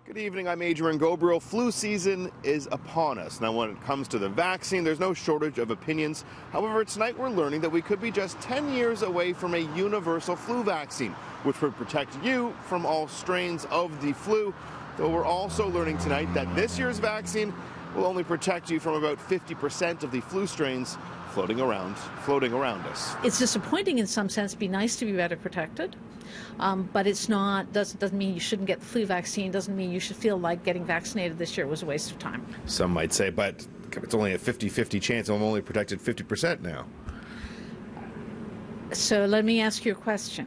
Good evening, I'm Adrian Gobriel. Flu season is upon us. Now, when it comes to the vaccine, there's no shortage of opinions. However, tonight we're learning that we could be just 10 years away from a universal flu vaccine, which would protect you from all strains of the flu. Though we're also learning tonight that this year's vaccine will only protect you from about 50% of the flu strains floating around us. It's disappointing in some sense. It'd be nice to be better protected, but it's not. Doesn't mean you shouldn't get the flu vaccine. Doesn't mean you should feel like getting vaccinated this year was a waste of time. Some might say, but it's only a 50-50 chance. I'm only protected 50% now. So let me ask you a question.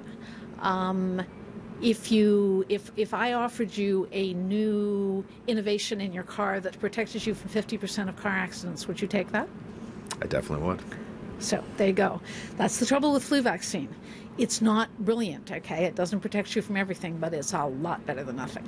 If I offered you a new innovation in your car that protected you from 50% of car accidents, would you take that? I definitely would. So there you go. That's the trouble with flu vaccine. It's not brilliant, okay? It doesn't protect you from everything, but it's a lot better than nothing.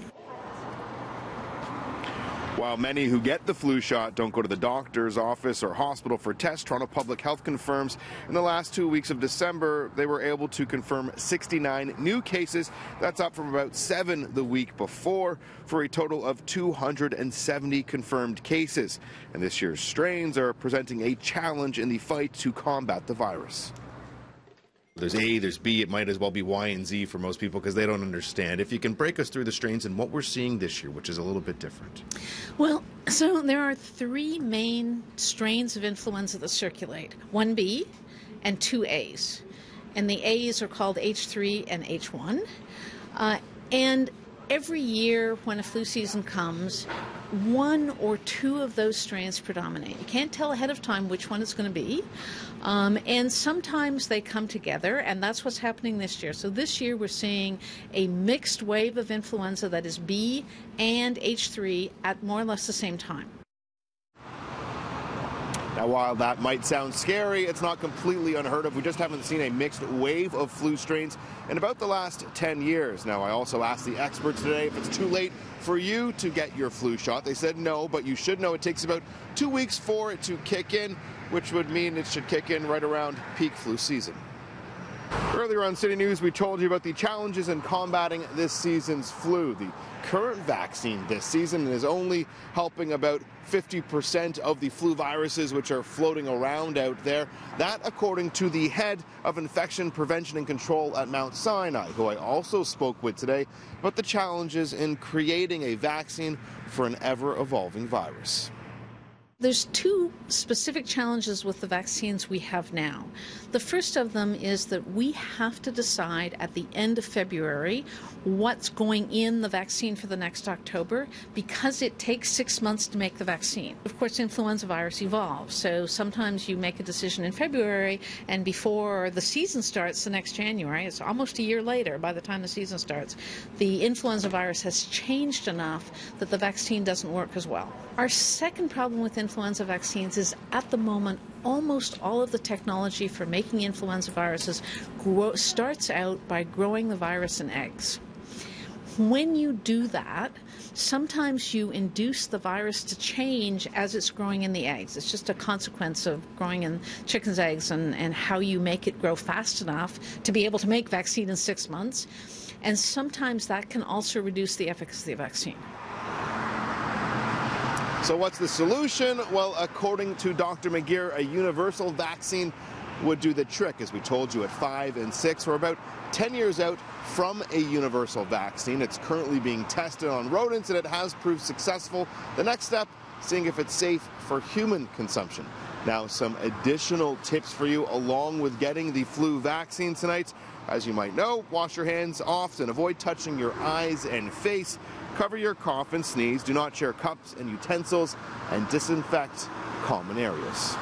While many who get the flu shot don't go to the doctor's office or hospital for tests, Toronto Public Health confirms in the last 2 weeks of December, they were able to confirm 69 new cases. That's up from about 7 the week before, for a total of 270 confirmed cases. And this year's strains are presenting a challenge in the fight to combat the virus. There's A, there's B, it might as well be Y and Z for most people because they don't understand. If you can break us through the strains and what we're seeing this year, which is a little bit different. Well, so there are 3 main strains of influenza that circulate, 1B and 2As. And the A's are called H3 and H1. And every year when a flu season comes, 1 or 2 of those strains predominate. You can't tell ahead of time which one it's going to be. And sometimes they come together, and that's what's happening this year. So this year we're seeing a mixed wave of influenza that is B and H3 at more or less the same time. Now, while that might sound scary, it's not completely unheard of. We just haven't seen a mixed wave of flu strains in about the last 10 years. Now, I also asked the experts today if it's too late for you to get your flu shot. They said no, but you should know it takes about 2 weeks for it to kick in, which would mean it should kick in right around peak flu season. Earlier on City News, we told you about the challenges in combating this season's flu. The current vaccine this season is only helping about 50% of the flu viruses which are floating around out there. That, according to the head of infection prevention and control at Mount Sinai, who I also spoke with today about the challenges in creating a vaccine for an ever-evolving virus. There's 2 specific challenges with the vaccines we have now. The first of them is that we have to decide at the end of February what's going in the vaccine for the next October, because it takes 6 months to make the vaccine. Of course, influenza virus evolves, so sometimes you make a decision in February, and before the season starts the next January, it's almost a year later by the time the season starts, the influenza virus has changed enough that the vaccine doesn't work as well. Our second problem with influenza vaccines is, at the moment, almost all of the technology for making influenza viruses starts out by growing the virus in eggs. When you do that, sometimes you induce the virus to change as it's growing in the eggs. It's just a consequence of growing in chickens' eggs and how you make it grow fast enough to be able to make vaccine in 6 months. And sometimes that can also reduce the efficacy of the vaccine. So what's the solution? Well, according to Dr. McGeer, a universal vaccine would do the trick. As we told you, at 5 and 6, we're about 10 years out from a universal vaccine. It's currently being tested on rodents, and it has proved successful. The next step, seeing if it's safe for human consumption. Now, some additional tips for you along with getting the flu vaccine tonight. As you might know, wash your hands often. Avoid touching your eyes and face. Cover your cough and sneeze. Do not share cups and utensils, and disinfect common areas.